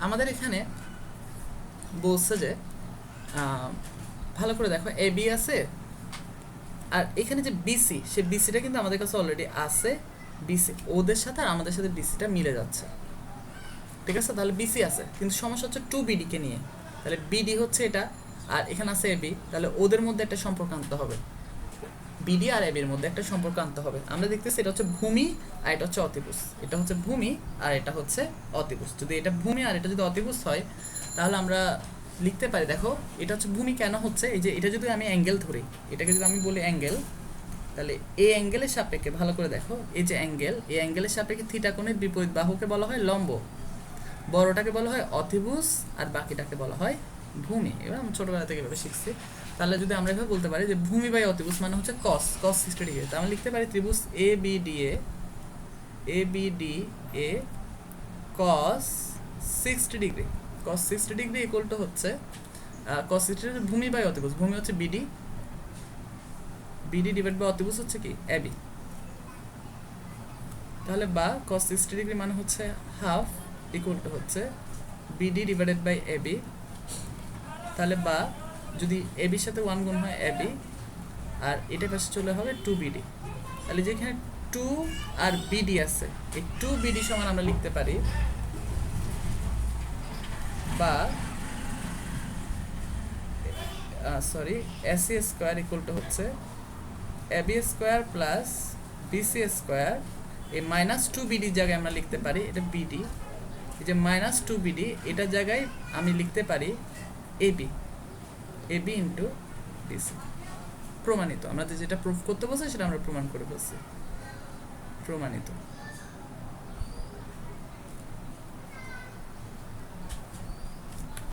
আমাদের এখানে বলছে যে ভালো করে দেখো এ বি আছে, আর এখানে যে বিসি, সে বিসিটা কিন্তু আমাদের কাছে অলরেডি আছে। বিসি ওদের সাথে আর আমাদের সাথে বিসিটা মিলে যাচ্ছে, ঠিক আছে? তাহলে বিসি আছে, কিন্তু সমস্যা হচ্ছে টু বিডিকে নিয়ে। তাহলে বিডি হচ্ছে এটা, আর এখানে আছে এবি, তাহলে ওদের মধ্যে একটা সম্পর্ক আনতে হবে। বিডি আর এবির মধ্যে একটা সম্পর্ক আনতে হবে। আমরা দেখতেছি এটা হচ্ছে ভূমি আর এটা হচ্ছে অতিভুজ। এটা হচ্ছে ভূমি আর এটা হচ্ছে অতিভুজ। যদি এটা ভূমি আর এটা যদি অতিভুজ হয়, তাহলে আমরা লিখতে পারি, দেখো এটা হচ্ছে ভূমি কেন হচ্ছে, এই যে এটা যদি আমি অ্যাঙ্গেল ধরি, এটাকে যদি আমি বলি অ্যাঙ্গেল, তাহলে এই অ্যাঙ্গেলের সাপেক্ষে ভালো করে দেখো, এই যে অ্যাঙ্গেল, এই অ্যাঙ্গেলের সাপেক্ষে থিটা কোণের বিপরীত বাহুকে বলা হয় লম্ব, বড়টাকে বলা হয় অতিভুজ, আর বাকিটাকে বলা হয় ভূমি। এবার আমি ছোটবেলা থেকে এভাবে শিখছি। তাহলে যদি আমরা এভাবে বলতে পারি যে ভূমি বাই অতিভুজ মানে হচ্ছে কস 60 ডিগ্রি, তাহলে আমরা লিখতে পারি ত্রিভুজ A B D A cos 60 degree, cos 60 degree equal to হচ্ছে কস 60 ডিগ্রি ভূমি বাই অতিভুজ। ভূমি হচ্ছে বিডি, বিডি ডিভাইড বাই অতিভুজ হচ্ছে কি এবি। তাহলে বা কস 60 ডিগ্রি মানে হচ্ছে হাফ ইকুয়াল টু হচ্ছে বিডি ডিভাইডেড বাই এবি। তাহলে বা যদি এবির সাথে 1 গুণ হয় এবি, আর এটা পাশে চলে হবে 2BD। তাহলে যেখানে 2 আর বিডি আছে, এই 2BD সমান আমরা লিখতে পারি বা sorry AC square equal to হচ্ছে AB square plus BC square. এই -2BD জায়গায় আমরা লিখতে পারি এটা বিডি, এই যে -2BD এটার জায়গায় আমি লিখতে পারি এবি, এবি ইন্টু বিসি। প্রমাণিত। আমাদের যেটা প্রুফ করতে বলছে সেটা আমরা প্রমাণ করে বলছি, প্রমাণিত।